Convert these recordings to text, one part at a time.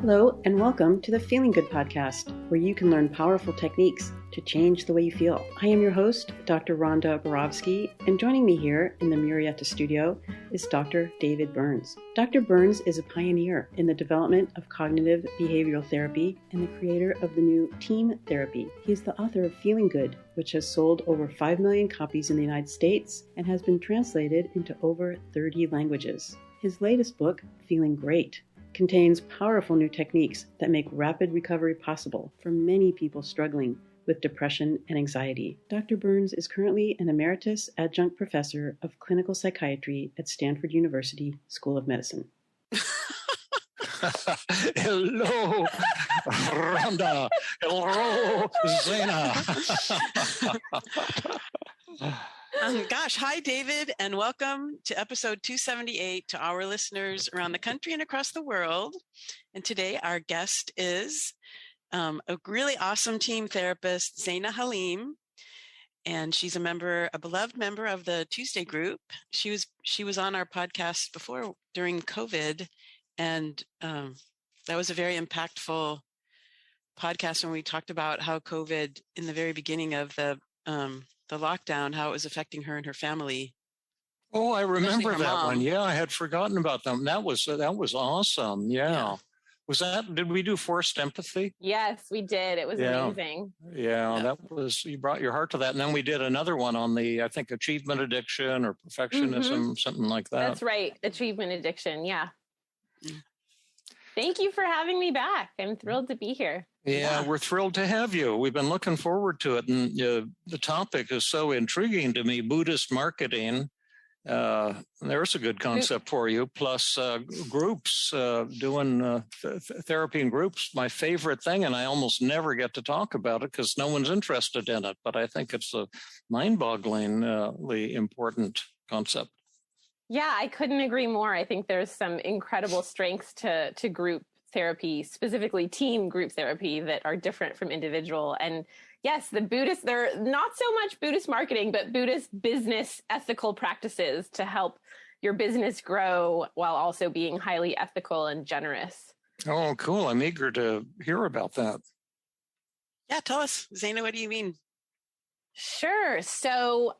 Hello, and welcome to the Feeling Good podcast, where you can learn powerful techniques to change the way you feel. I am your host, Dr. Rhonda Borowski, and joining me here in the Murrieta studio is Dr. David Burns. Dr. Burns is a pioneer in the development of cognitive behavioral therapy and the creator of the new team therapy. He is the author of Feeling Good, which has sold over 5 million copies in the United States and has been translated into over 30 languages. His latest book, Feeling Great, contains powerful new techniques that make rapid recovery possible for many people struggling with depression and anxiety. Dr. Burns is currently an emeritus adjunct professor of clinical psychiatry at Stanford University School of Medicine. Hello, Rhonda. Hello, Zaina. Hi, David, and welcome to episode 278 to our listeners around the country and across the world. And today our guest is a really awesome team therapist, Zeina Halim, and she's a beloved member of the Tuesday group. She was on our podcast before during COVID, and that was a very impactful podcast when we talked about how COVID in the very beginning of the lockdown, how it was affecting her and her family. Oh, I remember that mom. one. Yeah, I had forgotten about them. That was awesome. Yeah. Did we do forced empathy? Yes, we did. It was amazing. Yeah, that was, you brought your heart to that. And then we did another one on the, I think, achievement addiction or perfectionism, something like that. That's right. Achievement addiction. Yeah. Mm. Thank you for having me back. I'm thrilled to be here. Yeah, we're thrilled to have you. We've been looking forward to it. And the topic is so intriguing to me, Buddhist marketing. There's a good concept for you. Plus groups, doing therapy in groups, my favorite thing. And I almost never get to talk about it because no one's interested in it. But I think it's a mind-bogglingly important concept. Yeah, I couldn't agree more. I think there's some incredible strengths to group therapy, specifically team group therapy, that are different from individual. And yes, the Buddhist, they're not so much Buddhist marketing, but Buddhist business ethical practices to help your business grow while also being highly ethical and generous. Oh, cool. I'm eager to hear about that. Yeah, tell us, Zaina, what do you mean? Sure. So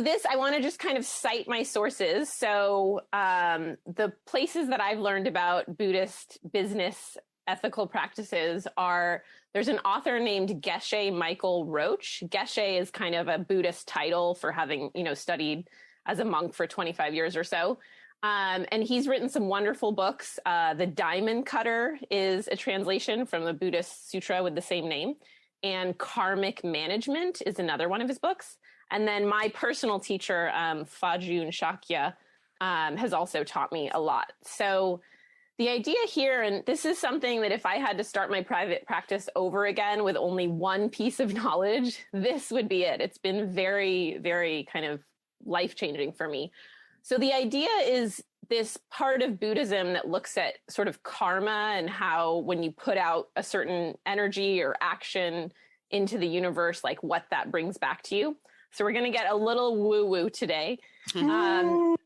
this, I want to just kind of cite my sources. So the places that I've learned about Buddhist business ethical practices are, there's an author named Geshe Michael Roach. Geshe is kind of a Buddhist title for having, studied as a monk for 25 years or so. And he's written some wonderful books. The Diamond Cutter is a translation from the Buddhist sutra with the same name. And Karmic Management is another one of his books. And then my personal teacher, Fajun Shakya, has also taught me a lot. So the idea here, and this is something that if I had to start my private practice over again with only one piece of knowledge, this would be it. It's been very, very kind of life-changing for me. So the idea is this part of Buddhism that looks at sort of karma and how when you put out a certain energy or action into the universe, like what that brings back to you. So we're going to get a little woo-woo today. But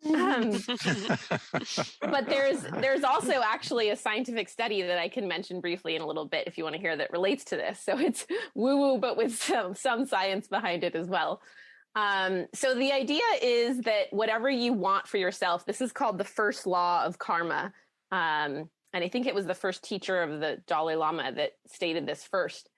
there's also actually a scientific study that I can mention briefly in a little bit if you want to hear that relates to this. So it's woo-woo, but with some science behind it as well. So the idea is that whatever you want for yourself, this is called the first law of karma. And I think it was the first teacher of the Dalai Lama that stated this first.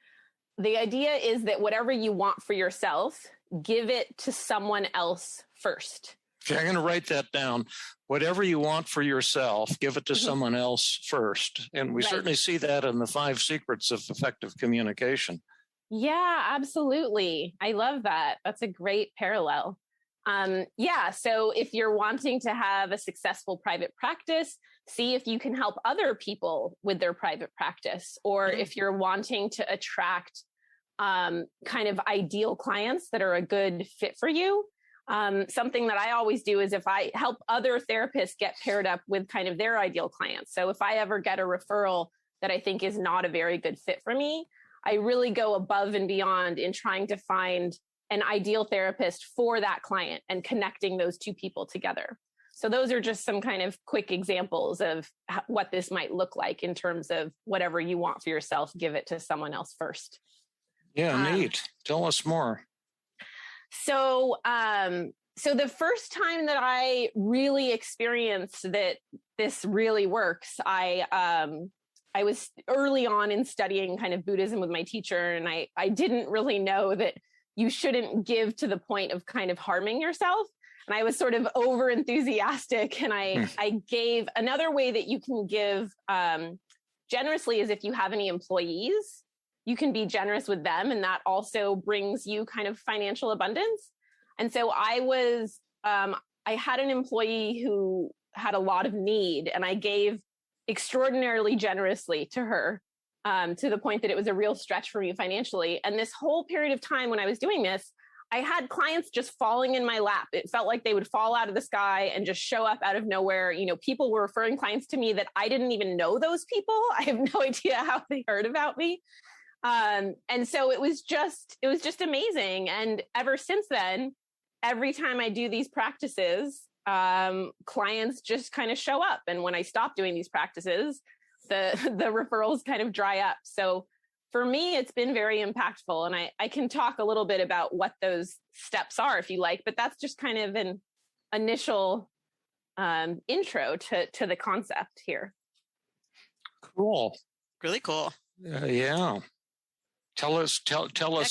The idea is that whatever you want for yourself, give it to someone else first. Okay, I'm going to write that down. Whatever you want for yourself, give it to someone else first. And we certainly see that in the 5 secrets of effective communication. Yeah, absolutely. I love that. That's a great parallel. So if you're wanting to have a successful private practice, see if you can help other people with their private practice, or if you're wanting to attract kind of ideal clients that are a good fit for you. Something that I always do is if I help other therapists get paired up with kind of their ideal clients. So if I ever get a referral that I think is not a very good fit for me, I really go above and beyond in trying to find an ideal therapist for that client and connecting those two people together. So those are just some kind of quick examples of what this might look like in terms of whatever you want for yourself, give it to someone else first. Yeah, neat. Tell us more. So the first time that I really experienced that this really works, I was early on in studying kind of Buddhism with my teacher, and I didn't really know that you shouldn't give to the point of kind of harming yourself. And I was sort of over enthusiastic, and I gave another way that you can give generously is if you have any employees, you can be generous with them, and that also brings you kind of financial abundance. And so I had an employee who had a lot of need, and I gave extraordinarily generously to her to the point that it was a real stretch for me financially. And this whole period of time when I was doing this, I had clients just falling in my lap. It felt like they would fall out of the sky and just show up out of nowhere. You know, people were referring clients to me that I didn't even know those people. I have no idea how they heard about me. And so it was just amazing. And ever since then, every time I do these practices, clients just kind of show up. And when I stop doing these practices, the referrals kind of dry up. So for me, it's been very impactful. And I can talk a little bit about what those steps are if you like, but that's just kind of an initial intro to the concept here. Cool. Really cool. Yeah. Tell us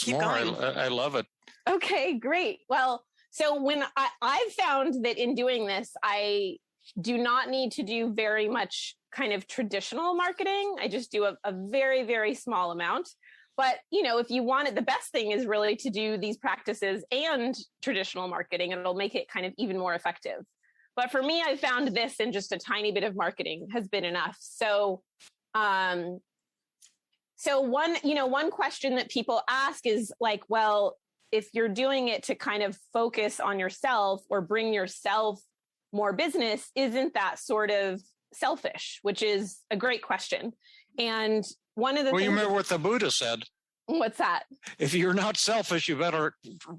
more. I love it. Okay, great. Well, so when I've found that in doing this, I do not need to do very much kind of traditional marketing. I just do a very, very small amount. But, you know, if you want it, the best thing is really to do these practices and traditional marketing, and it'll make it kind of even more effective. But for me, I found this and just a tiny bit of marketing has been enough. So one question that people ask is like, well, if you're doing it to kind of focus on yourself or bring yourself more business, isn't that sort of selfish? Which is a great question. And one of the things— you remember what the Buddha said? What's that? If you're not selfish, you better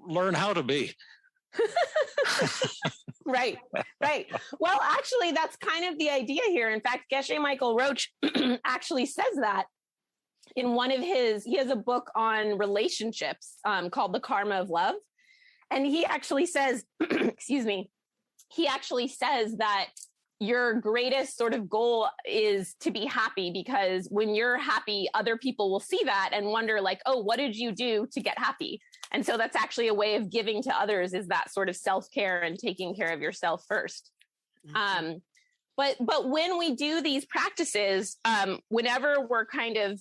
learn how to be. Right. Well, actually, that's kind of the idea here. In fact, Geshe Michael Roach actually says that in one of he has a book on relationships called The Karma of Love. And he actually says, he actually says that your greatest sort of goal is to be happy, because when you're happy, other people will see that and wonder like, oh, what did you do to get happy? And so that's actually a way of giving to others, is that sort of self-care and taking care of yourself first. Mm-hmm. But when we do these practices, whenever we're kind of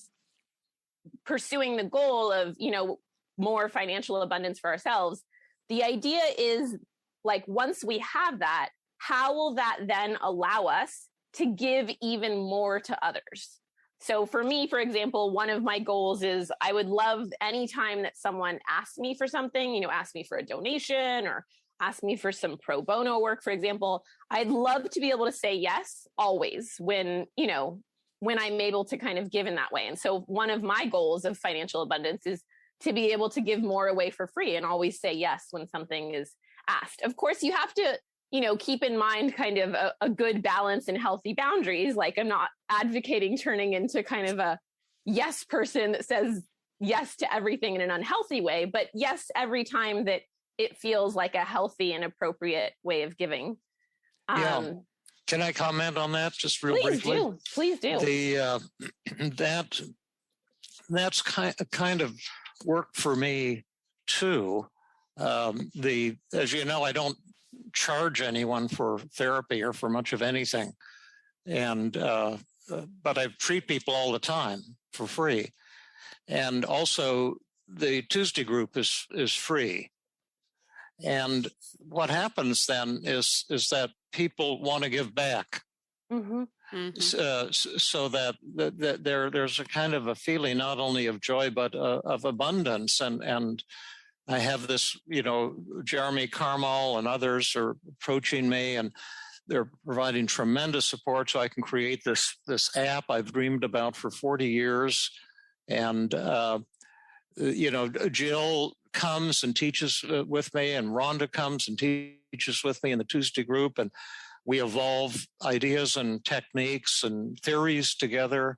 pursuing the goal of, you know, more financial abundance for ourselves, the idea is like, once we have that, how will that then allow us to give even more to others? So for me, for example, one of my goals is I would love any time that someone asks me for something, you know, ask me for a donation or ask me for some pro bono work, for example, I'd love to be able to say yes, always, when I'm able to kind of give in that way. And so one of my goals of financial abundance is to be able to give more away for free and always say yes when something is asked. Of course, you have to, keep in mind kind of a good balance and healthy boundaries. Like, I'm not advocating turning into kind of a yes person that says yes to everything in an unhealthy way, but yes, every time that it feels like a healthy and appropriate way of giving. Yeah. Can I comment on that just real briefly? Please do. That's kind of worked for me too. As you know, I don't charge anyone for therapy or for much of anything, but I treat people all the time for free. And also, the Tuesday group is free. And what happens then is that people want to give back. Mm-hmm. Mm-hmm. So that there's a kind of a feeling not only of joy, but of abundance. And I have this, Jeremy Carmel and others are approaching me, and they're providing tremendous support so I can create this app I've dreamed about for 40 years. And, Jill comes and teaches with me, and Rhonda comes and teaches with me in the Tuesday group. And we evolve ideas and techniques and theories together.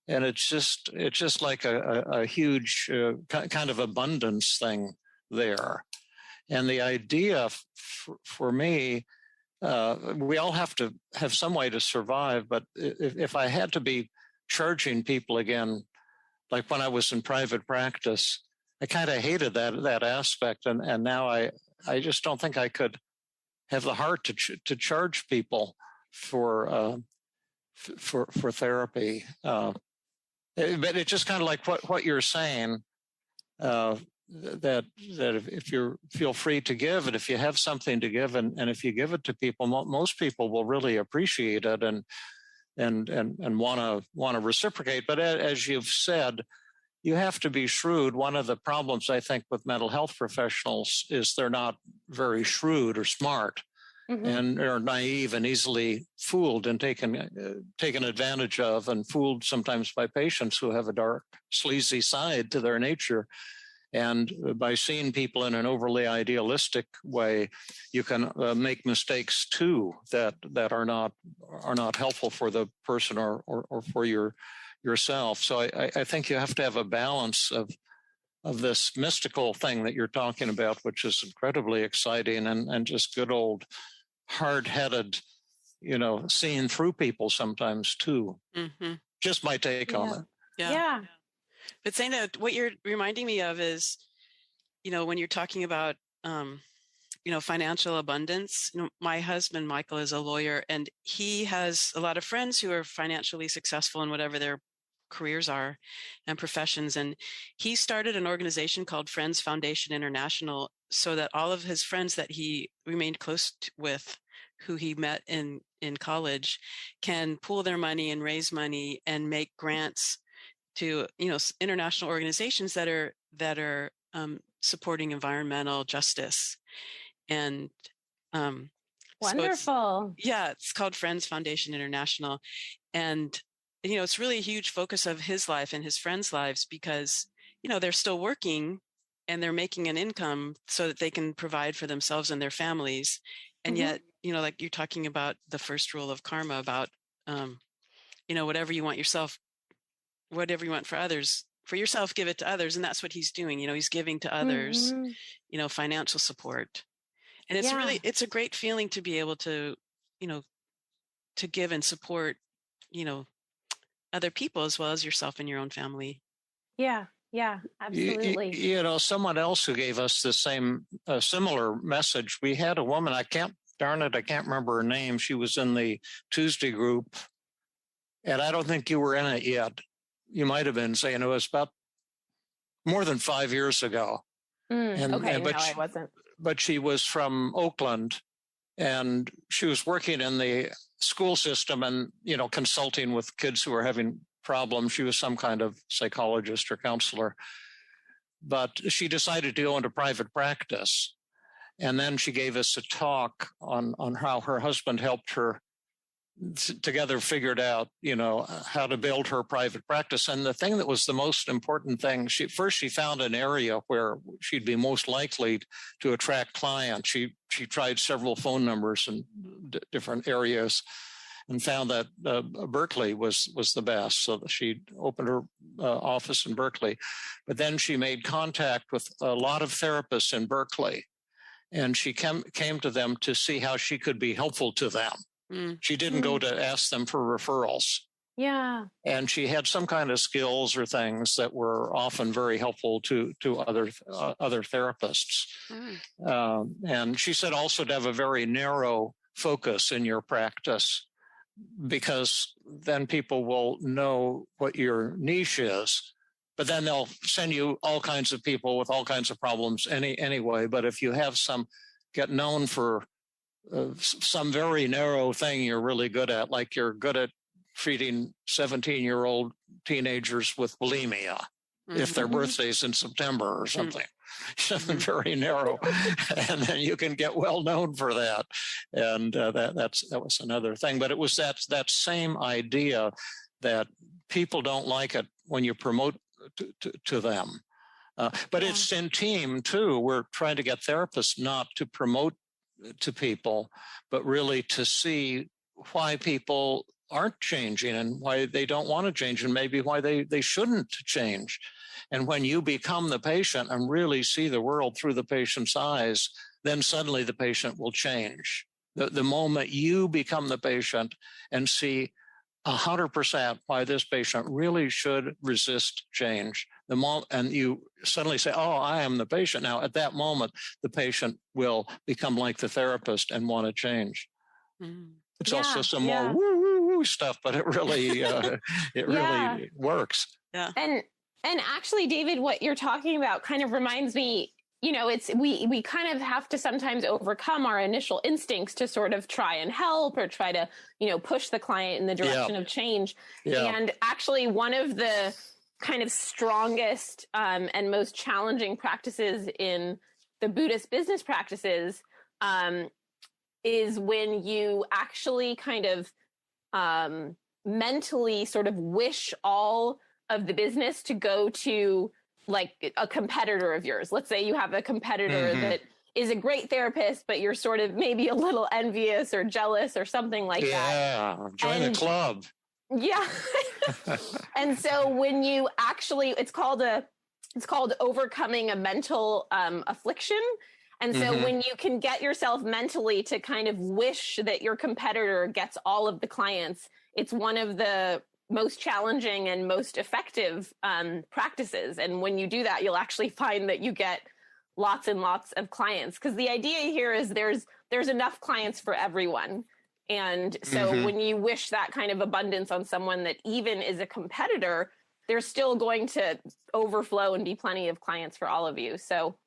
And it's just like a huge kind of abundance thing there. And the idea for me, we all have to have some way to survive. But if I had to be charging people again, like when I was in private practice, I kind of hated that aspect. And now I just don't think I could have the heart to charge people for therapy. But it's just kind of like what you're saying, that if you feel free to give, and if you have something to give, and if you give it to people, most people will really appreciate it and want to reciprocate. But as you've said, you have to be shrewd. One of the problems I think with mental health professionals is they're not very shrewd or smart. Mm-hmm. And are naive and easily fooled and taken advantage of, and fooled sometimes by patients who have a dark, sleazy side to their nature. And by seeing people in an overly idealistic way, you can make mistakes too that are not helpful for the person or for yourself. So I think you have to have a balance of this mystical thing that you're talking about, which is incredibly exciting, and just good old hard-headed, seeing through people sometimes too. Mm-hmm. Just my take on it. Yeah. But Zaina, what you're reminding me of is, when you're talking about, financial abundance, my husband, Michael, is a lawyer, and he has a lot of friends who are financially successful in whatever their careers are and professions. And he started an organization called Friends Foundation International, so that all of his friends that he remained close with, who he met in college, can pool their money and raise money and make grants to international organizations that are supporting environmental justice. And wonderful. So it's called Friends Foundation International, and it's really a huge focus of his life and his friends' lives, because they're still working and they're making an income so that they can provide for themselves and their families. And mm-hmm. yet, like you're talking about the first rule of karma, about whatever you want for others, for yourself, give it to others. And that's what he's doing. He's giving to others, mm-hmm. Financial support. And it's it's a great feeling to be able to, to give and support, other people as well as yourself and your own family. Yeah, absolutely. Someone else who gave us the similar message. We had a woman, I can't remember her name. She was in the Tuesday group, and I don't think you were in it yet. You might have been, saying it was about more than 5 years ago. I wasn't. But she was from Oakland, and she was working in the school system and, consulting with kids who were having problems. She was some kind of psychologist or counselor, but she decided to go into private practice. And then she gave us a talk on how her husband helped her together figured out, how to build her private practice. And the thing that was the most important thing, she found an area where she'd be most likely to attract clients. She tried several phone numbers in different areas and found that Berkeley was the best. So she opened her office in Berkeley. But then she made contact with a lot of therapists in Berkeley, and she came to them to see how she could be helpful to them. She didn't go to ask them for referrals. Yeah. And she had some kind of skills or things that were often very helpful to other therapists. And she said also to have a very narrow focus in your practice, because then people will know what your niche is, but then they'll send you all kinds of people with all kinds of problems anyway. But if you have get known for some very narrow thing you're really good at, like you're good at treating 17-year-old teenagers with bulimia, if their birthday's in September or something, something very narrow, and then you can get well known for that. And that was another thing. But it was that same idea that people don't like it when you promote to them. But it's in team too. We're trying to get therapists not to promote to people, but really to see why people aren't changing and why they don't want to change and maybe why they shouldn't change. And when you become the patient and really see the world through the patient's eyes, then suddenly the patient will change. The moment you become the patient and see 100% why this patient really should resist change, and you suddenly say, oh, I am the patient now, at that moment, the patient will become like the therapist and want to change. Mm. It's also some more woo-woo-woo stuff, but it really, really works. Yeah. And actually, David, what you're talking about kind of reminds me, it's we kind of have to sometimes overcome our initial instincts to sort of try and help or try to, push the client in the direction of change. Yeah. And actually, one of the kind of strongest and most challenging practices in the Buddhist business practices is when you actually kind of mentally sort of wish all of the business to go to like a competitor of yours. Let's say you have a competitor that is a great therapist, but you're sort of maybe a little envious or jealous or something like that. Yeah, join a club. Yeah. And so when you actually, it's called overcoming a mental affliction. And so when you can get yourself mentally to kind of wish that your competitor gets all of the clients, it's one of the most challenging and most effective practices. And when you do that, you'll actually find that you get lots and lots of clients. Because the idea here is there's enough clients for everyone. And so when you wish that kind of abundance on someone that even is a competitor, there's still going to overflow and be plenty of clients for all of you. So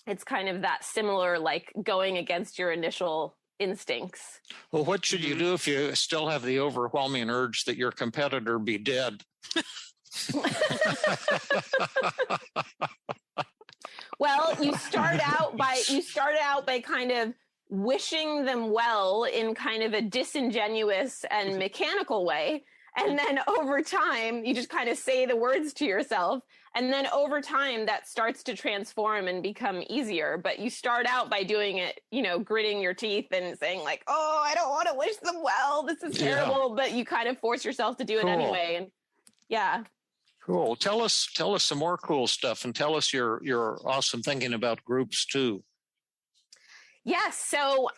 it's kind of that similar, like going against your initial instincts. Well, what should you do if you still have the overwhelming urge that your competitor be dead? Well, you start out by kind of wishing them well in kind of a disingenuous and mechanical way. And then over time, you just kind of say the words to yourself. And then over time, that starts to transform and become easier. But you start out by doing it, gritting your teeth and saying like, oh, I don't want to wish them well. This is terrible. But you kind of force yourself to do it anyway. And yeah. Cool. Tell us some more cool stuff and tell us your awesome thinking about groups too. Yes. So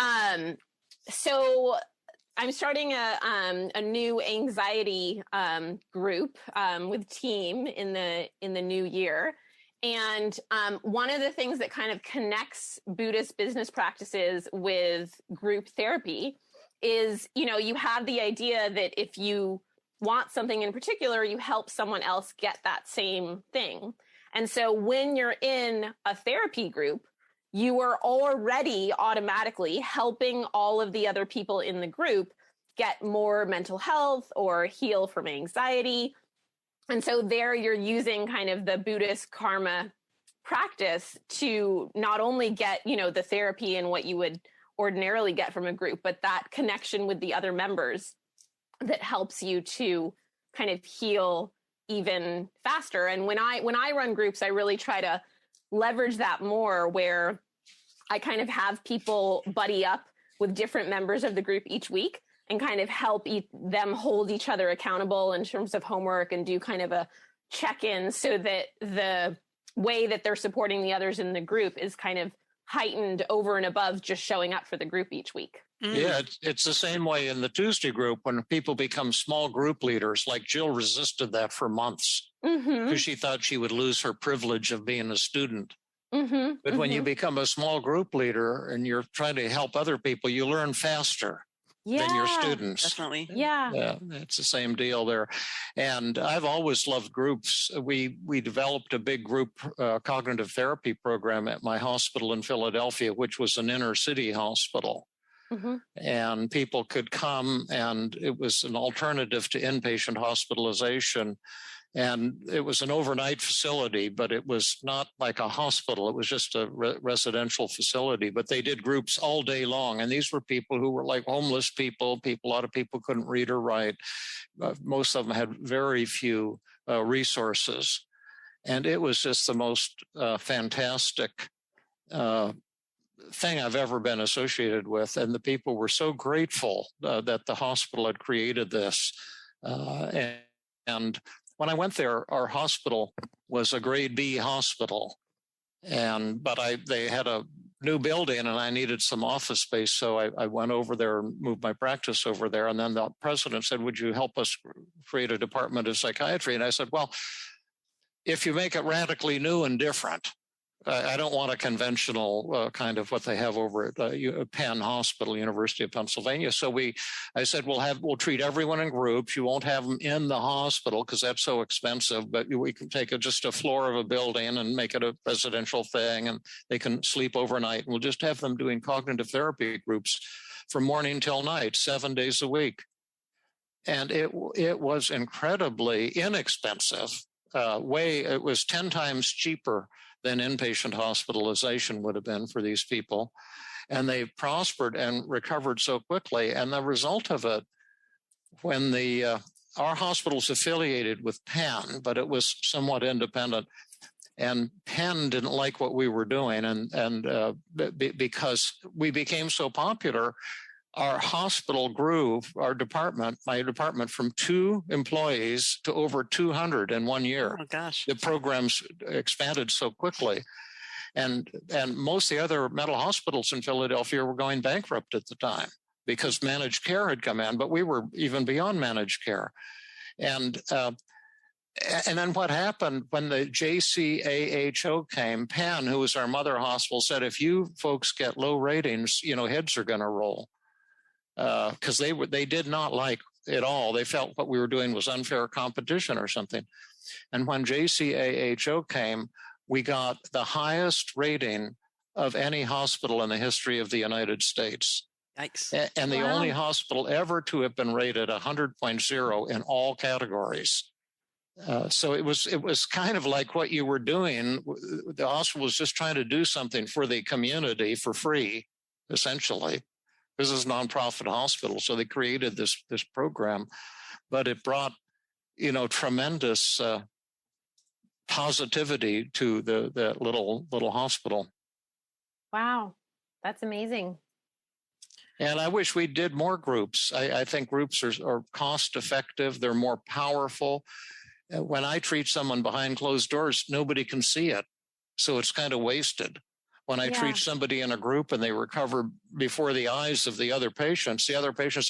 I'm starting a new anxiety group with team in the new year. And one of the things that kind of connects Buddhist business practices with group therapy is, you have the idea that if you want something in particular, you help someone else get that same thing. And so when you're in a therapy group, you are already automatically helping all of the other people in the group get more mental health or heal from anxiety. And so there you're using kind of the Buddhist karma practice to not only get, the therapy and what you would ordinarily get from a group, but that connection with the other members that helps you to kind of heal even faster. And when I run groups, I really try to leverage that more, where I kind of have people buddy up with different members of the group each week and kind of help them hold each other accountable in terms of homework and do kind of a check-in, so that the way that they're supporting the others in the group is kind of heightened over and above just showing up for the group each week. Yeah, it's the same way in the Tuesday group when people become small group leaders. Like Jill resisted that for months because she thought she would lose her privilege of being a student. But when you become a small group leader and you're trying to help other people, you learn faster than your students. Definitely. Yeah, it's the same deal there. And I've always loved groups. We developed a big group cognitive therapy program at my hospital in Philadelphia, which was an inner city hospital. And people could come, and it was an alternative to inpatient hospitalization. And it was an overnight facility, but it was not like a hospital. It was just a residential facility, but they did groups all day long. And these were people who were like homeless people. A lot of people couldn't read or write. Most of them had very few resources. And it was just the most fantastic thing I've ever been associated with. And the people were so grateful that the hospital had created this. And when I went there, our hospital was a grade B hospital. But they had a new building and I needed some office space. So I went over there and moved my practice over there. And then the president said, would you help us create a department of psychiatry? And I said, well, if you make it radically new and different, I don't want a conventional kind of what they have over at Penn Hospital, University of Pennsylvania. So I said, we'll treat everyone in groups. You won't have them in the hospital because that's so expensive, but we can take just a floor of a building and make it a residential thing, and they can sleep overnight. And we'll just have them doing cognitive therapy groups from morning till night, 7 days a week. And it was incredibly inexpensive. It was 10 times cheaper than inpatient hospitalization would have been for these people. And they prospered and recovered so quickly. And the result of it, when our hospital's affiliated with Penn, but it was somewhat independent, and Penn didn't like what we were doing. And because we became so popular, our hospital grew, my department, from 2 employees to over 200 in 1 year. Oh, gosh. The programs expanded so quickly. And most of the other mental hospitals in Philadelphia were going bankrupt at the time because managed care had come in, but we were even beyond managed care. And then what happened when the JCAHO came, Penn, who was our mother hospital, said, if you folks get low ratings, heads are going to roll. Because they did not like it all. They felt what we were doing was unfair competition or something. And when JCAHO came, we got the highest rating of any hospital in the history of the United States. Yikes. And the only hospital ever to have been rated 100.0 in all categories. So it was kind of like what you were doing. The hospital was just trying to do something for the community for free, essentially. This is a nonprofit hospital, so they created this program, but it brought, tremendous positivity to the little hospital. Wow, that's amazing. And I wish we did more groups. I think groups are cost effective. They're more powerful. When I treat someone behind closed doors, nobody can see it, so it's kind of wasted. When I treat somebody in a group and they recover before the eyes of the other patients say,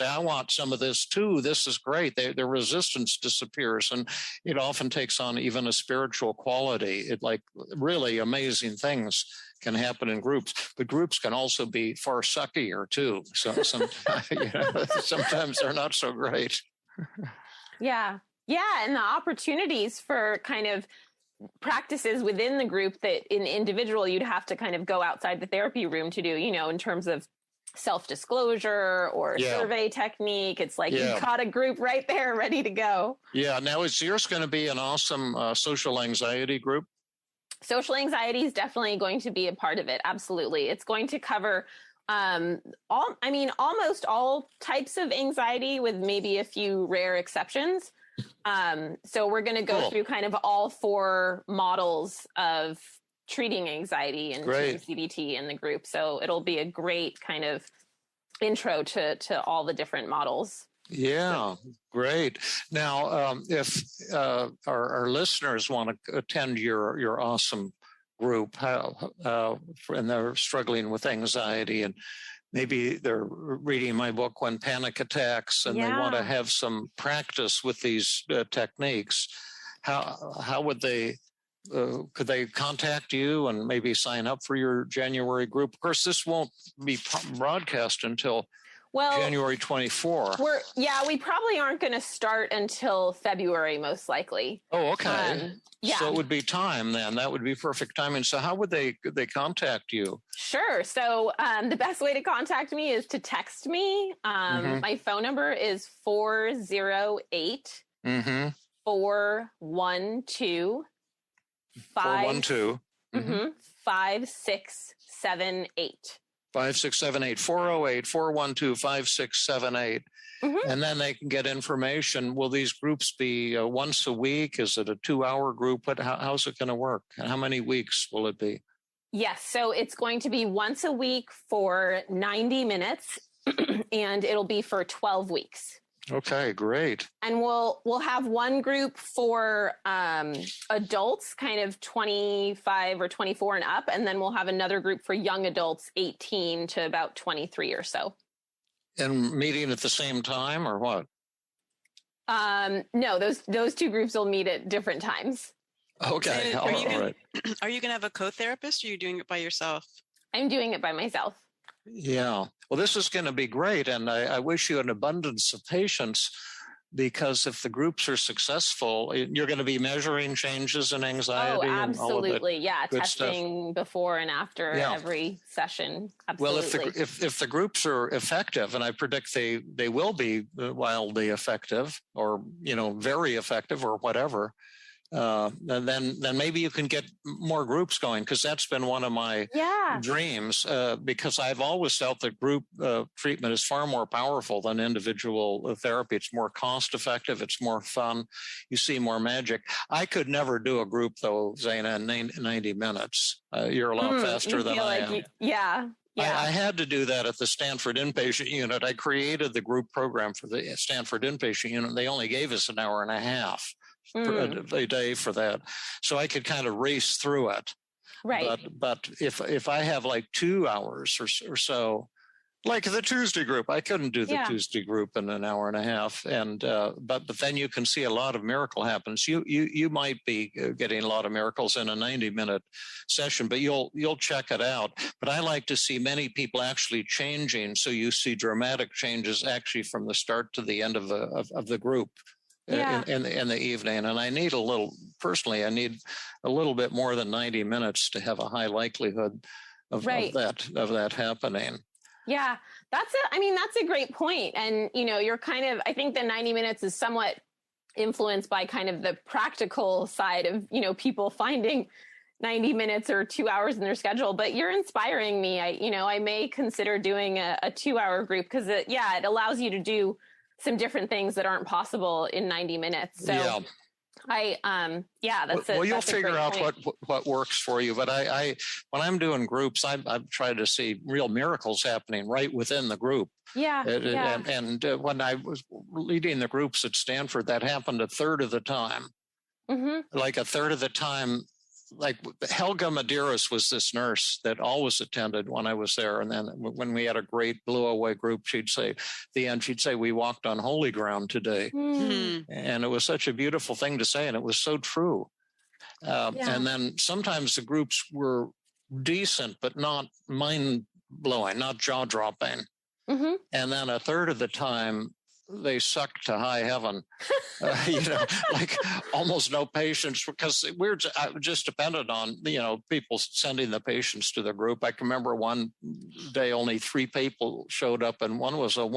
I want some of this too. This is great. Their resistance disappears. And it often takes on even a spiritual quality. Really amazing things can happen in groups, but groups can also be far suckier too. So sometimes they're not so great. Yeah. And the opportunities for kind of practices within the group that in individual you'd have to kind of go outside the therapy room to do, in terms of self-disclosure or survey technique. It's like you've got a group right there ready to go. Yeah. Now, is yours going to be an awesome social anxiety group? Social anxiety is definitely going to be a part of it. Absolutely. It's going to cover almost all types of anxiety with maybe a few rare exceptions. So we're going to go through kind of all 4 models of treating anxiety and CBT in the group. So it'll be a great kind of intro to all the different models. Yeah, great. Now, if our listeners want to attend your awesome group, and they're struggling with anxiety, and maybe they're reading my book, When Panic Attacks, and they want to have some practice with these techniques, how would they, could they contact you and maybe sign up for your January group? Of course, this won't be broadcast until January 24. We probably aren't going to start until February, most likely. Oh, okay. So it would be time then. That would be perfect timing. So how would they contact you? Sure. So the best way to contact me is to text me. My phone number is 408 412 5678. 5678, 408 412 5678. And then they can get information. Will these groups be once a week? Is it a 2-hour group? How's it going to work? And how many weeks will it be? Yes. So it's going to be once a week for 90 minutes and it'll be for 12 weeks. Okay, great. And we'll have one group for adults, kind of 25 or 24 and up, and then we'll have another group for young adults, 18 to about 23 or so. And meeting at the same time, or what? No, those two groups will meet at different times. Okay, So all right. Are you going to have a co-therapist, or are you doing it by yourself? I'm doing it by myself. Yeah. Well, this is going to be great. And I wish you an abundance of patience, because if the groups are successful, you're going to be measuring changes in anxiety. Oh, absolutely. And all of that yeah. good Testing stuff. Before and after every session. Absolutely. Well, if the groups are effective, and I predict they will be wildly effective, or, very effective, or whatever, then maybe you can get more groups going, because that's been one of my dreams, because I've always felt that group treatment is far more powerful than individual therapy. It's more cost effective. It's more fun. You see more magic. I could never do a group, though, Zaina, in 90 minutes. You're a lot faster than I am. Yeah. I had to do that at the Stanford inpatient unit. I created the group program for the Stanford inpatient unit. They only gave us an hour and a half a day for that, so I could kind of race through it. Right. But if I have like 2 hours or so, like the Tuesday group, I couldn't do the Tuesday group in an hour and a half. And but then you can see a lot of miracle happens. You might be getting a lot of miracles in a 90-minute session, but you'll check it out. But I like to see many people actually changing, so you see dramatic changes actually from the start to the end of the group. In the evening. And I need I need a little bit more than 90 minutes to have a high likelihood of that happening. Yeah, that's a great point. And, you're kind of, I think the 90 minutes is somewhat influenced by kind of the practical side of, people finding 90 minutes or 2 hours in their schedule, but you're inspiring me. I may consider doing a 2-hour group, because it allows you to do some different things that aren't possible in 90 minutes. So you'll figure out what works for you. But I when I'm doing groups, I've tried to see real miracles happening right within the group. And when I was leading the groups at Stanford, that happened a third of the time. Mm-hmm. Like a third of the time. Like Helga Medeiros was this nurse that always attended when I was there. And then when we had a great blew away group, she'd say, we walked on holy ground today. Mm-hmm. And it was such a beautiful thing to say. And it was so true. And then sometimes the groups were decent, but not mind blowing, not jaw dropping. Mm-hmm. And then a third of the time, they sucked to high heaven, like almost no patients, because we're just dependent on, people sending the patients to the group. I can remember one day only 3 people showed up, and one was a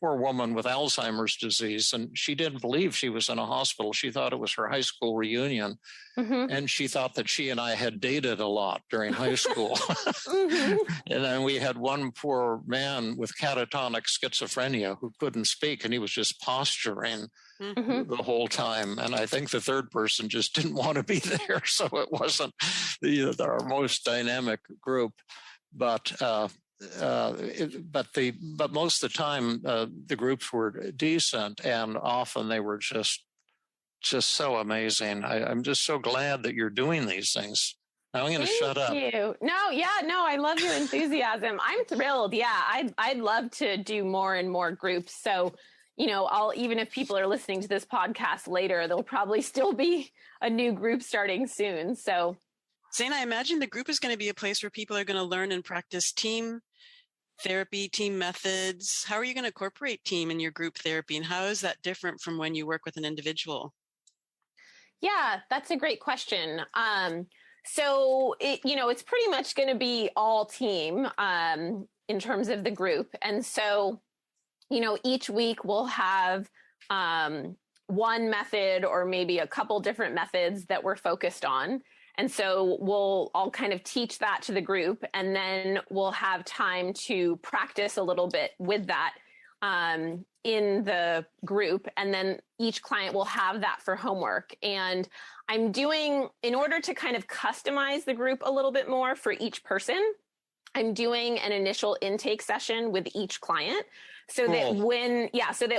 poor woman with Alzheimer's disease, and she didn't believe she was in a hospital. She thought it was her high school reunion. Mm-hmm. And she thought that she and I had dated a lot during high school. Mm-hmm. And then we had one poor man with catatonic schizophrenia who couldn't speak, and he was just posturing the whole time. And I think the third person just didn't want to be there. So it wasn't our most dynamic group. But most of the time, the groups were decent, and often they were just so amazing. I'm just so glad that you're doing these things. Now I'm going to shut up. Thank you. No, I love your enthusiasm. I'm thrilled. Yeah, I'd love to do more and more groups. So, even if people are listening to this podcast later, there'll probably still be a new group starting soon. So, Zaina, I imagine the group is going to be a place where people are going to learn and practice team therapy, team methods. How are you going to incorporate team in your group therapy, and how is that different from when you work with an individual? Yeah, that's a great question. So it's pretty much going to be all team in terms of the group. And so, each week we'll have one method or maybe a couple different methods that we're focused on. And so I'll kind of teach that to the group, and then we'll have time to practice a little bit with that in the group, and then each client will have that for homework. And I'm doing, in order to kind of customize the group a little bit more for each person, I'm doing an initial intake session with each client so that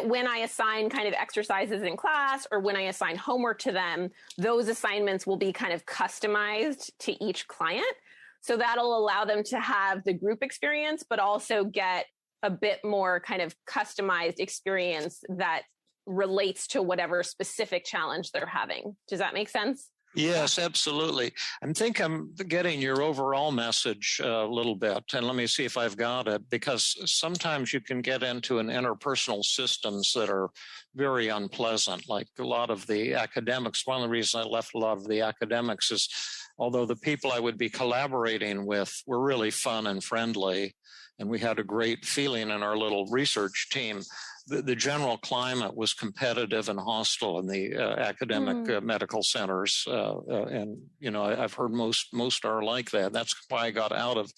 when I assign kind of exercises in class or when I assign homework to them, those assignments will be kind of customized to each client. So that'll allow them to have the group experience, but also get a bit more kind of customized experience that relates to whatever specific challenge they're having. Does that make sense? Yes, absolutely. I think I'm getting your overall message a little bit, and let me see if I've got it, because sometimes you can get into an interpersonal systems that are very unpleasant, like a lot of the academics. One of the reasons I left a lot of the academics is, although the people I would be collaborating with were really fun and friendly, and we had a great feeling in our little research team, the general climate was competitive and hostile in the academic medical centers. And, you know, I've heard most are like that. That's why I got out of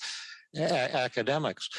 academics.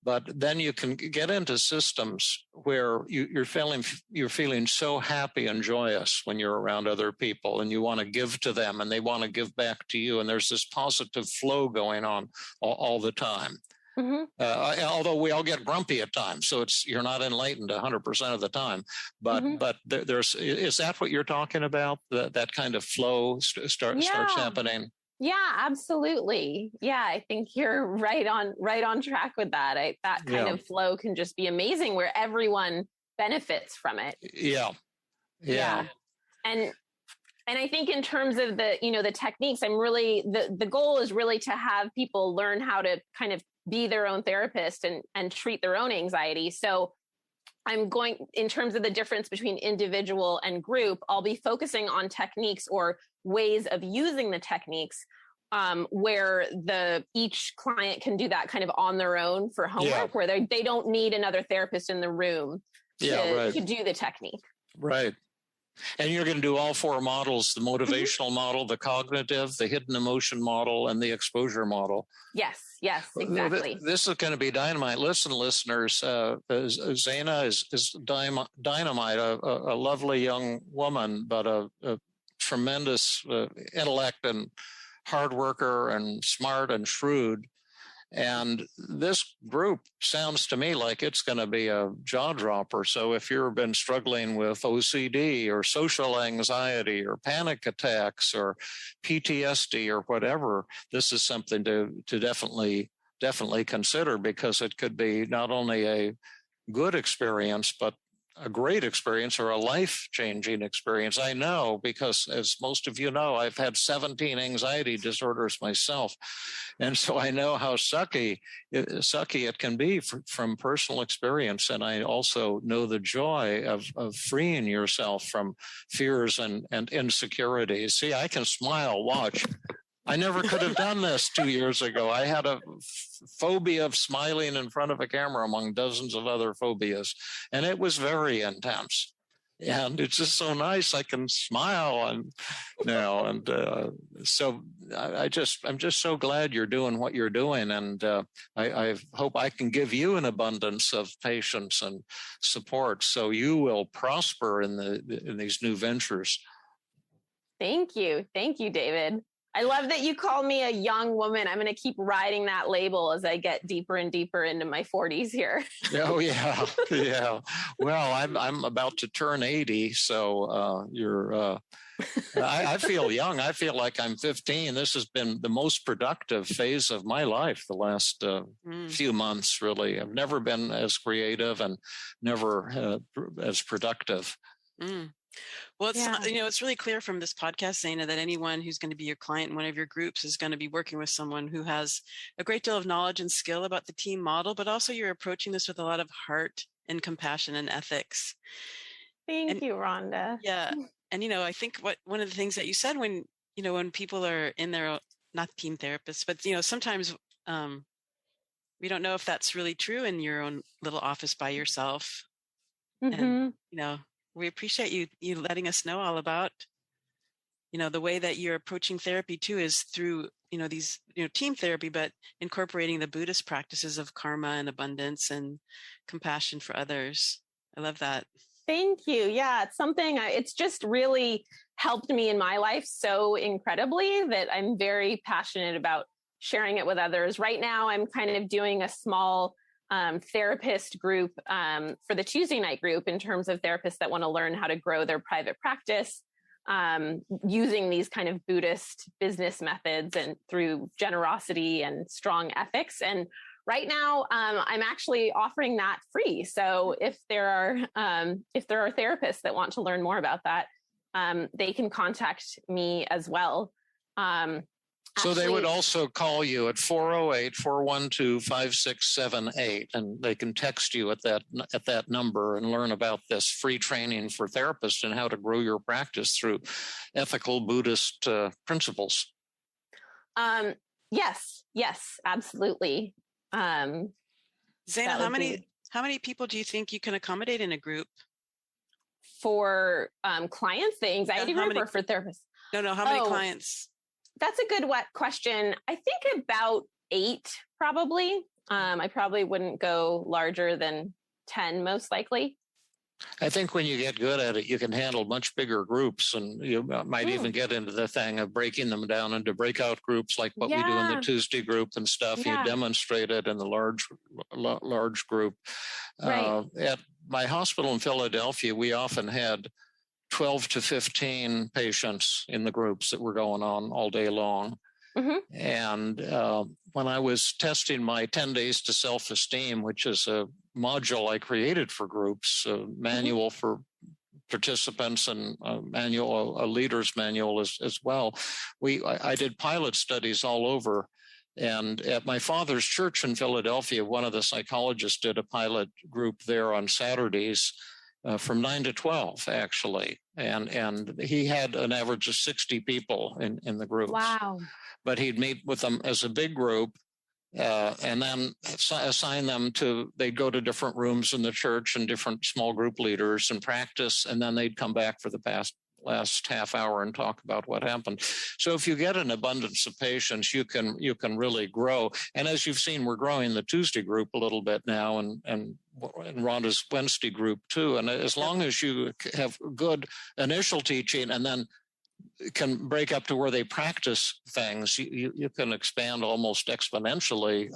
But then you can get into systems where you're feeling so happy and joyous when you're around other people, and you want to give to them and they want to give back to you. And there's this positive flow going on all the time. Mm-hmm. Although we all get grumpy at times, so you're not enlightened 100% of the time. But is that what you're talking about? That kind of flow starts happening. Yeah, absolutely. Yeah, I think you're right on track with that. That kind of flow can just be amazing, where everyone benefits from it. Yeah. And I think in terms of the techniques, I'm really the goal is really to have people learn how to kind of be their own therapist and treat their own anxiety. So I'm going, in terms of the difference between individual and group, I'll be focusing on techniques or ways of using the techniques where each client can do that kind of on their own for homework, where they don't need another therapist in the room to do the technique. Right. And you're going to do all four models: the motivational model, the cognitive, the hidden emotion model, and the exposure model. Yes, exactly. This is going to be dynamite. Listen, listeners, Zaina is dynamite, a lovely young woman, but a tremendous intellect and hard worker and smart and shrewd. And this group sounds to me like it's going to be a jaw dropper. So if you've been struggling with OCD or social anxiety or panic attacks or PTSD or whatever, this is something to definitely consider, because it could be not only a good experience, but a great experience or a life-changing experience. I know, because as most of you know, I've had 17 anxiety disorders myself. And so I know how sucky it can be from personal experience. And I also know the joy of freeing yourself from fears and insecurities. See, I can smile, watch. I never could have done this 2 years ago. I had a phobia of smiling in front of a camera among dozens of other phobias, and it was very intense. And it's just so nice. I can smile so I'm just so glad you're doing what you're doing, and I hope I can give you an abundance of patience and support, so you will prosper in these new ventures. Thank you, David. I love that you call me a young woman. I'm going to keep riding that label as I get deeper and deeper into my 40s here. Oh, yeah. Yeah. Well, I'm about to turn 80. So I feel young. I feel like I'm 15. This has been the most productive phase of my life the last few months, really. I've never been as creative and never as productive. Mm. Well, it's really clear from this podcast, Zaina, that anyone who's going to be your client in one of your groups is going to be working with someone who has a great deal of knowledge and skill about the team model, but also you're approaching this with a lot of heart and compassion and ethics. Thank you, Rhonda. Yeah. And, I think one of the things that you said when people are in their, not team therapists, but, sometimes we don't know if that's really true in your own little office by yourself. Mm-hmm. And, we appreciate you letting us know all about, the way that you're approaching therapy too is through, these, team therapy, but incorporating the Buddhist practices of karma and abundance and compassion for others. I love that. Thank you. Yeah, it's something, it's just really helped me in my life so incredibly that I'm very passionate about sharing it with others. Right now, I'm kind of doing a small therapist group for the Tuesday night group in terms of therapists that want to learn how to grow their private practice using these kind of Buddhist business methods and through generosity and strong ethics. And right now, I'm actually offering that free. So if there are therapists that want to learn more about that, they can contact me as well. So they would also call you at 408-412-5678, and they can text you at that number and learn about this free training for therapists and how to grow your practice through ethical Buddhist principles. Yes, absolutely. Zaina, how many people do you think you can accommodate in a group? For clients, the anxiety group, or for therapists? No, how many clients? That's a good question. I think about 8, probably. I probably wouldn't go larger than 10, most likely. I think when you get good at it, you can handle much bigger groups, and you might even get into the thing of breaking them down into breakout groups like what we do in the Tuesday group and stuff. You demonstrate it in the large group. Right. At my hospital in Philadelphia, we often had 12 to 15 patients in the groups that were going on all day long. Mm-hmm. And when I was testing my 10 days to self-esteem, which is a module I created for groups, a manual for participants and a leader's manual as well. I did pilot studies all over. And at my father's church in Philadelphia, one of the psychologists did a pilot group there on Saturdays from 9 to 12, actually. And he had an average of 60 people in the groups. Wow. But he'd meet with them as a big group and then assign them they'd go to different rooms in the church and different small group leaders and practice. And then they'd come back for the last half hour and talk about what happened. So if you get an abundance of patients, you can really grow. And as you've seen, we're growing the Tuesday group a little bit now and Rhonda's Wednesday group too. And as long as you have good initial teaching and then can break up to where they practice things, you can expand almost exponentially,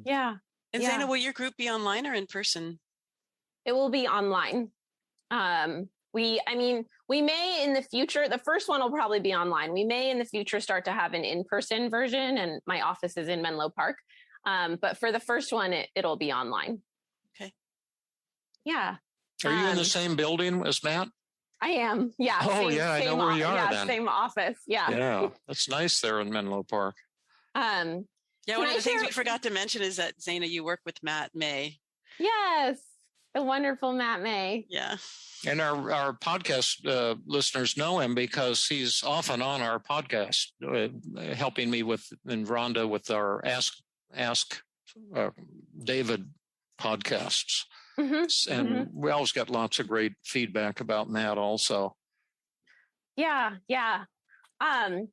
Yeah. And Zaina, will your group be online or in person? It will be online. We may in the future, the first one will probably be online. We may in the future start to have an in-person version, and my office is in Menlo Park. But for the first one, it'll be online. Okay. Yeah. Are you in the same building as Matt? I am. Yeah. Oh, I know where you are then. Same office. Yeah. Yeah. That's nice there in Menlo Park. One of the things we forgot to mention is that, Zaina, you work with Matt May. Yes. The wonderful Matt May. Yeah. And our podcast listeners know him because he's often on our podcast, helping me and Rhonda with our Ask David podcasts. Mm-hmm. And we always got lots of great feedback about Matt also. Yeah. Can I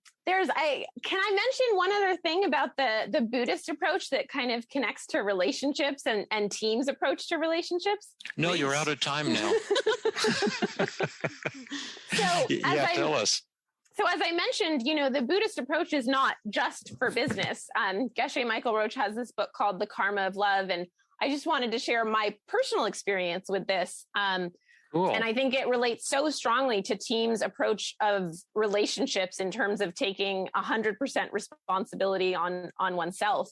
mention one other thing about the Buddhist approach that kind of connects to relationships and teams' approach to relationships? No, please. You're out of time now. Tell us. So as I mentioned, the Buddhist approach is not just for business. Geshe Michael Roach has this book called The Karma of Love, and I just wanted to share my personal experience with this. Cool. And I think it relates so strongly to teams' approach of relationships in terms of taking 100% responsibility on oneself.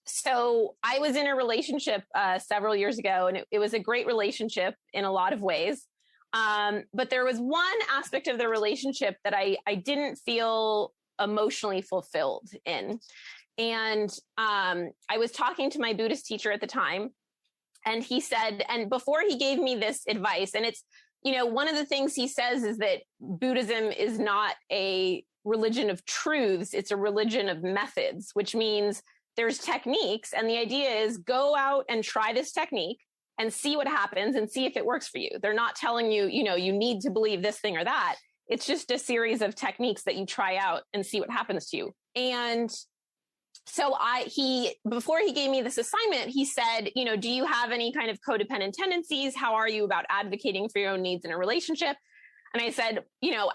So I was in a relationship several years ago, and it was a great relationship in a lot of ways. But there was one aspect of the relationship that I didn't feel emotionally fulfilled in. And I was talking to my Buddhist teacher at the time, and he said, and before he gave me this advice, and it's, one of the things he says is that Buddhism is not a religion of truths, it's a religion of methods, which means there's techniques. And the idea is go out and try this technique and see what happens and see if it works for you. They're not telling you, you need to believe this thing or that. It's just a series of techniques that you try out and see what happens to you. And So before he gave me this assignment, he said, do you have any kind of codependent tendencies? How are you about advocating for your own needs in a relationship? And I said,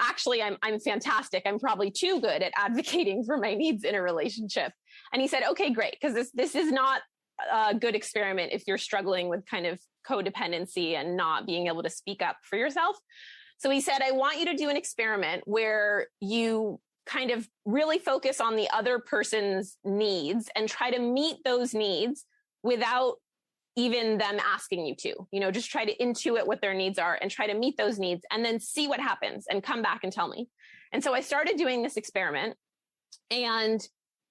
actually, I'm fantastic. I'm probably too good at advocating for my needs in a relationship. And he said, okay, great. Because this is not a good experiment if you're struggling with kind of codependency and not being able to speak up for yourself. So he said, I want you to do an experiment where you kind of really focus on the other person's needs and try to meet those needs without even them asking you to, just try to intuit what their needs are and try to meet those needs and then see what happens and come back and tell me. And so I started doing this experiment and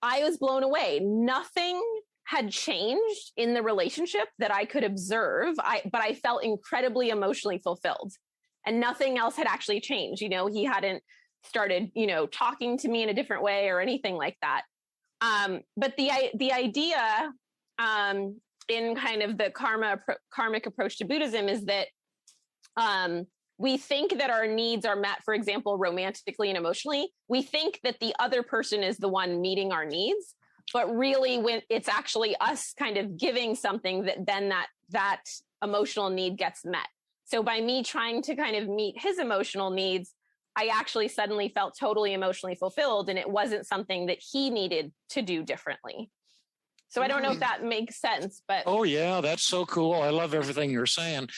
I was blown away. Nothing had changed in the relationship that I could observe, but I felt incredibly emotionally fulfilled and nothing else had actually changed. He hadn't started, talking to me in a different way or anything like that. But the idea, in kind of the karmic approach to Buddhism is that we think that our needs are met, for example, romantically and emotionally. We think that the other person is the one meeting our needs, but really when it's actually us kind of giving something that then that emotional need gets met. So by me trying to kind of meet his emotional needs, I actually suddenly felt totally emotionally fulfilled and it wasn't something that he needed to do differently. So I don't know if that makes sense, but. Oh, yeah, that's so cool. I love everything you're saying.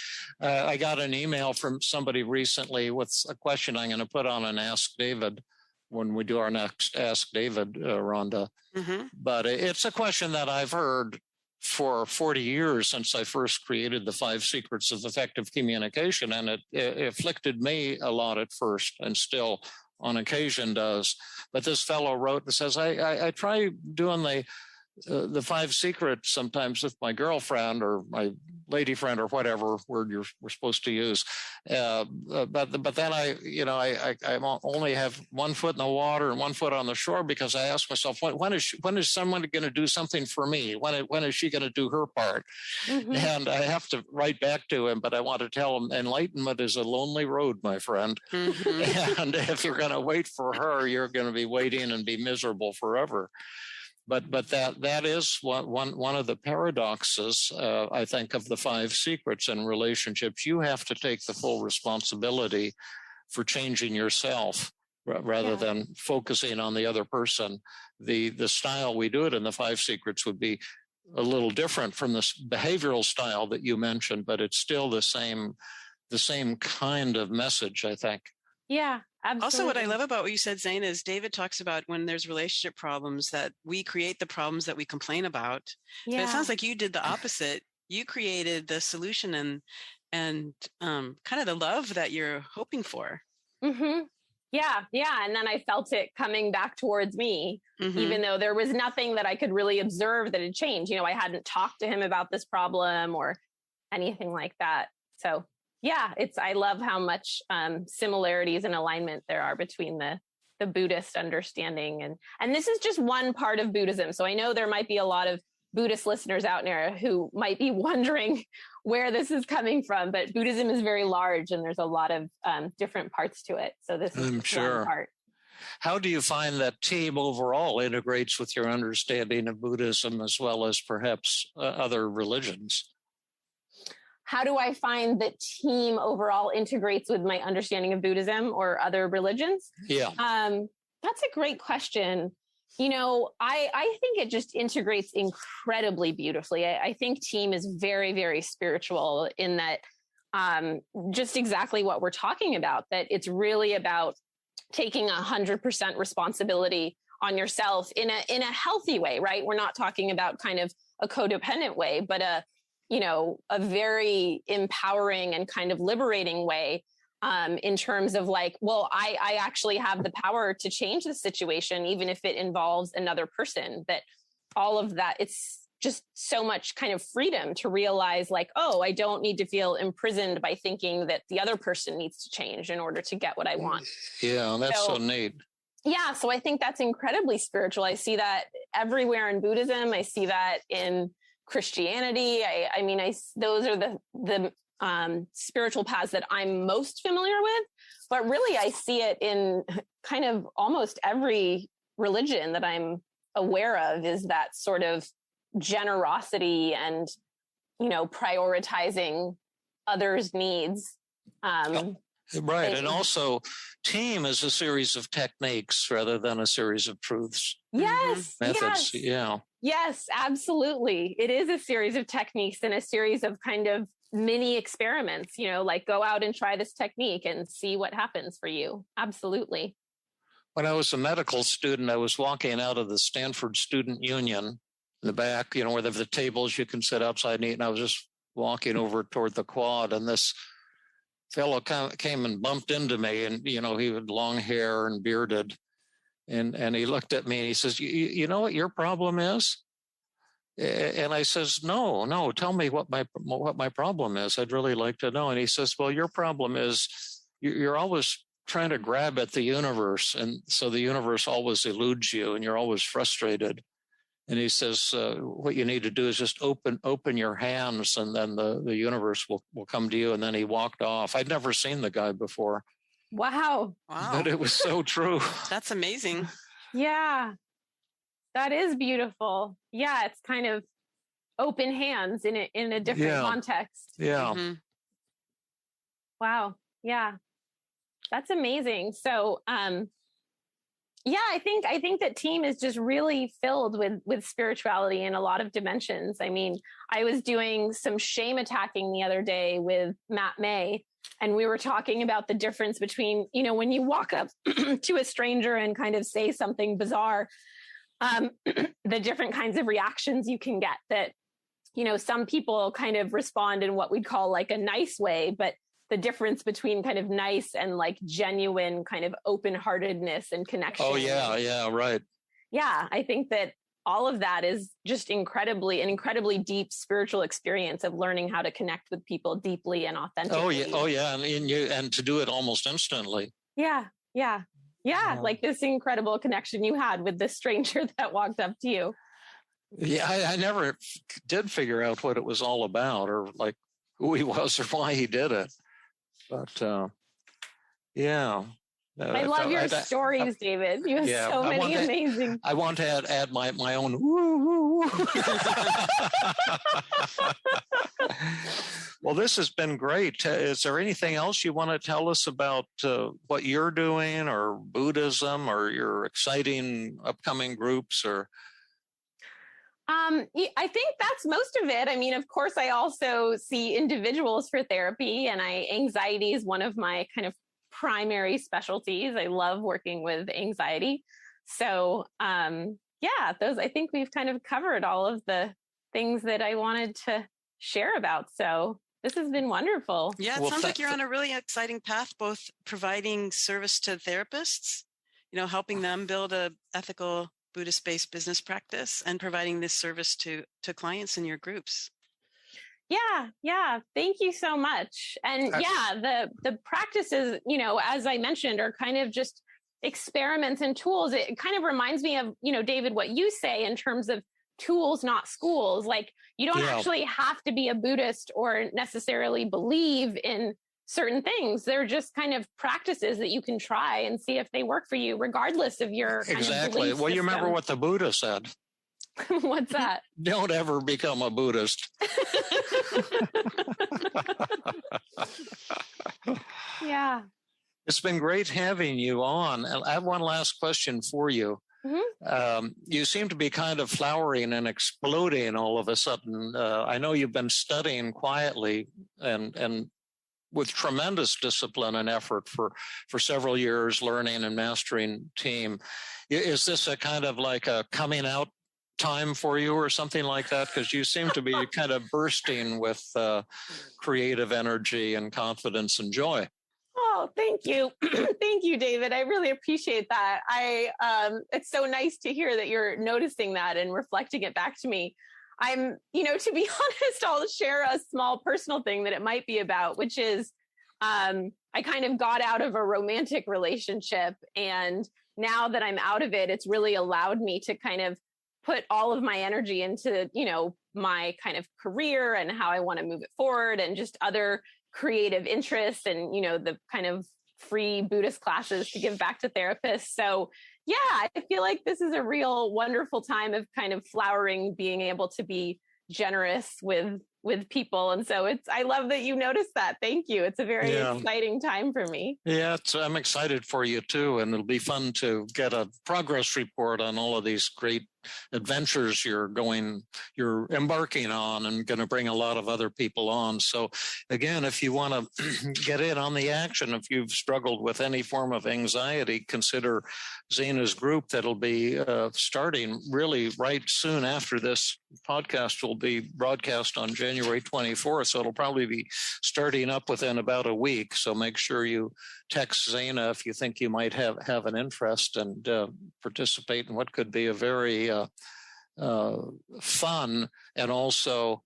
I got an email from somebody recently with a question I'm going to put on an Ask David when we do our next Ask David, Rhonda. Mm-hmm. But it's a question that I've heard for 40 years since I first created the 5 Secrets of Effective Communication. And it afflicted me a lot at first and still on occasion does. But this fellow wrote and says, I try doing the 5 secrets sometimes with my girlfriend or my lady friend or whatever word we're supposed to use. But then I only have one foot in the water and one foot on the shore because I ask myself, when is someone going to do something for me? When is she going to do her part? Mm-hmm. And I have to write back to him, but I want to tell him enlightenment is a lonely road, my friend. Mm-hmm. And if you're going to wait for her, you're going to be waiting and be miserable forever. But that is one of the paradoxes, I think, of the 5 secrets in relationships. You have to take the full responsibility for changing yourself rather than focusing on the other person. The style we do it in the 5 secrets would be a little different from this behavioral style that you mentioned, but it's still the same kind of message, I think. Yeah. Absolutely. Also, what I love about what you said, Zaina, is David talks about when there's relationship problems that we create the problems that we complain about. Yeah. But it sounds like you did the opposite. You created the solution and kind of the love that you're hoping for. Mm-hmm. Yeah. And then I felt it coming back towards me, even though there was nothing that I could really observe that had changed. I hadn't talked to him about this problem or anything like that. So. Yeah, I love how much similarities and alignment there are between the Buddhist understanding. And this is just one part of Buddhism. So I know there might be a lot of Buddhist listeners out there who might be wondering where this is coming from, but Buddhism is very large and there's a lot of different parts to it. So this is one part. How do you find that team overall integrates with your understanding of Buddhism as well as perhaps other religions? How do I find that team overall integrates with my understanding of Buddhism or other religions? Yeah. That's a great question. I think it just integrates incredibly beautifully. I think team is very, very spiritual in that just exactly what we're talking about, that it's really about taking 100% responsibility on yourself in a healthy way, right? We're not talking about kind of a codependent way, but a very empowering and kind of liberating way in terms of like, well, I actually have the power to change the situation, even if it involves another person. That all of that, it's just so much kind of freedom to realize like, oh, I don't need to feel imprisoned by thinking that the other person needs to change in order to get what I want. Yeah, that's so neat. Yeah, so I think that's incredibly spiritual. I see that everywhere in Buddhism. I see that in Christianity. Those are the spiritual paths that I'm most familiar with, but really I see it in kind of almost every religion that I'm aware of is that sort of generosity and, prioritizing others' needs. Right. And also, team is a series of techniques rather than a series of truths. Yes. Methods. Yes. Yeah. Yes, absolutely. It is a series of techniques and a series of kind of mini experiments, like go out and try this technique and see what happens for you. Absolutely. When I was a medical student, I was walking out of the Stanford Student Union in the back, where the tables you can sit outside and eat. And I was just walking over toward the quad, and this fellow came and bumped into me, and he had long hair and bearded, and he looked at me and he says, "You know what your problem is?" And I says, "No, tell me what my problem is. I'd really like to know." And he says, "Well, your problem is you're always trying to grab at the universe, and so the universe always eludes you, and you're always frustrated." And he says, what you need to do is just open your hands, and then the universe will come to you. And then he walked off. I'd never seen the guy before. Wow. But it was so true. That's amazing. Yeah, that is beautiful. Yeah, it's kind of open hands in a different context. Yeah. Mm-hmm. Wow. Yeah, that's amazing. So, I think that team is just really filled with spirituality in a lot of dimensions. I mean, I was doing some shame attacking the other day with Matt May, and we were talking about the difference between, when you walk up to a stranger and kind of say something bizarre, the different kinds of reactions you can get that, some people kind of respond in what we'd call like a nice way, but the difference between kind of nice and like genuine kind of open-heartedness and connection. Oh, yeah, right. Yeah, I think that all of that is just an incredibly deep spiritual experience of learning how to connect with people deeply and authentically. Oh, yeah, and to do it almost instantly. Yeah. Like this incredible connection you had with this stranger that walked up to you. Yeah, I never did figure out what it was all about, or like who he was or why he did it. But yeah. I love your stories, David. You have so many amazing. I want to add my own woo. Well, this has been great. Is there anything else you want to tell us about what you're doing, or Buddhism, or your exciting upcoming groups, or? I think that's most of it. I mean, of course, I also see individuals for therapy, and anxiety is one of my kind of primary specialties. I love working with anxiety. So, I think we've kind of covered all of the things that I wanted to share about. So this has been wonderful. Yeah, it sounds like you're on a really exciting path, both providing service to therapists, helping them build a ethical Buddhist-based business practice, and providing this service to clients in your groups. Yeah. Thank you so much. And the practices, as I mentioned, are kind of just experiments and tools. It kind of reminds me of, David, what you say in terms of tools, not schools. Like you don't actually have to be a Buddhist or necessarily believe in certain things. They're just kind of practices that you can try and see if they work for you, regardless of your exactly. Well, you remember what the Buddha said. What's that? Don't ever become a Buddhist. Yeah. It's been great having you on. And I have one last question for you. Mm-hmm. You seem to be kind of flowering and exploding all of a sudden. I know you've been studying quietly and with tremendous discipline and effort for several years, learning and mastering team. Is this a kind of like a coming out time for you or something like that? Because you seem to be kind of bursting with creative energy and confidence and joy. Oh, thank you. Thank you, David. I really appreciate that. It's so nice to hear that you're noticing that and reflecting it back to me. I'm, to be honest, I'll share a small personal thing that it might be about, which is I kind of got out of a romantic relationship. And now that I'm out of it, it's really allowed me to kind of put all of my energy into, my kind of career and how I want to move it forward, and just other creative interests and, the kind of free Buddhist classes to give back to therapists. So Yeah, I feel like this is a real wonderful time of kind of flowering, being able to be generous with people. And so I love that you noticed that. Thank you. It's a very exciting time for me. Yeah, I'm excited for you too. And it'll be fun to get a progress report on all of these great adventures you're embarking on, and going to bring a lot of other people on. So again, if you want to get in on the action, if you've struggled with any form of anxiety, consider Zaina's group that'll be starting really right soon after this podcast will be broadcast on January 24th. So it'll probably be starting up within about a week. So make sure you text Zaina if you think you might have an interest and participate in what could be a very fun and also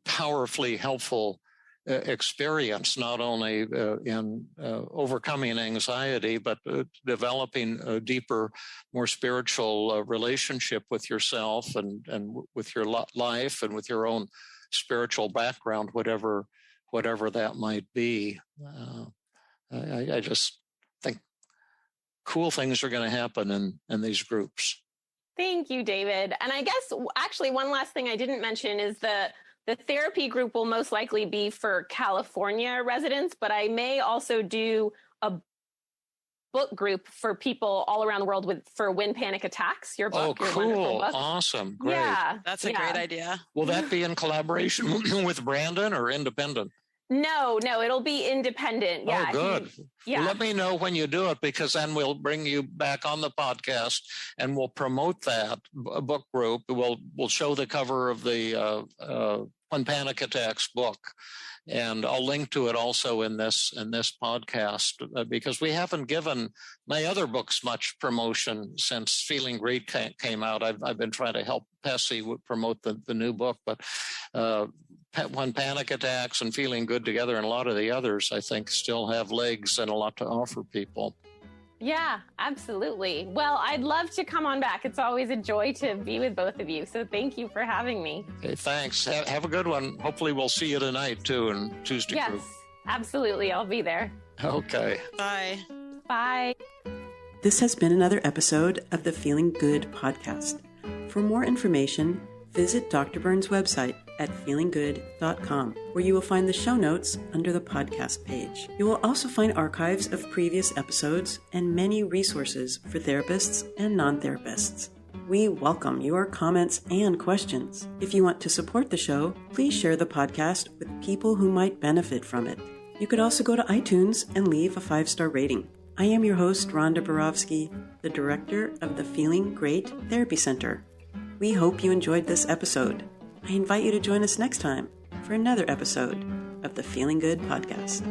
powerfully helpful experience, not only in overcoming anxiety, but developing a deeper, more spiritual relationship with yourself and with your life and with your own spiritual background, whatever that might be. I just think cool things are going to happen in these groups. Thank you, David. And I guess actually one last thing I didn't mention is the therapy group will most likely be for California residents, but I may also do a book group for people all around the world for When Panic Attacks, your book. Oh, your cool. Book. Awesome. Great. Yeah. That's a great idea. Will that be in collaboration with Brandon or independent? No, it'll be independent. Yeah. Oh, good. Yeah. Well, let me know when you do it, because then we'll bring you back on the podcast and we'll promote that book group. We'll show the cover of the When Panic Attacks book, and I'll link to it also in this podcast, because we haven't given my other books much promotion since Feeling Great came out. I've been trying to help Pessy promote the new book, but When Panic Attacks and Feeling Good Together and a lot of the others, I think, still have legs and a lot to offer people. Yeah, absolutely. Well, I'd love to come on back. It's always a joy to be with both of you. So thank you for having me. Okay, thanks. Have a good one. Hopefully we'll see you tonight too in Tuesday group. Yes, absolutely. I'll be there. Okay. Bye. Bye. This has been another episode of the Feeling Good podcast. For more information, visit Dr. Burns' website at feelinggood.com, where you will find the show notes under the podcast page. You will also find archives of previous episodes and many resources for therapists and non-therapists. We welcome your comments and questions. If you want to support the show, please share the podcast with people who might benefit from it. You could also go to iTunes and leave a 5-star rating. I am your host, Rhonda Borowski, the director of the Feeling Great Therapy Center. We hope you enjoyed this episode. I invite you to join us next time for another episode of the Feeling Good podcast.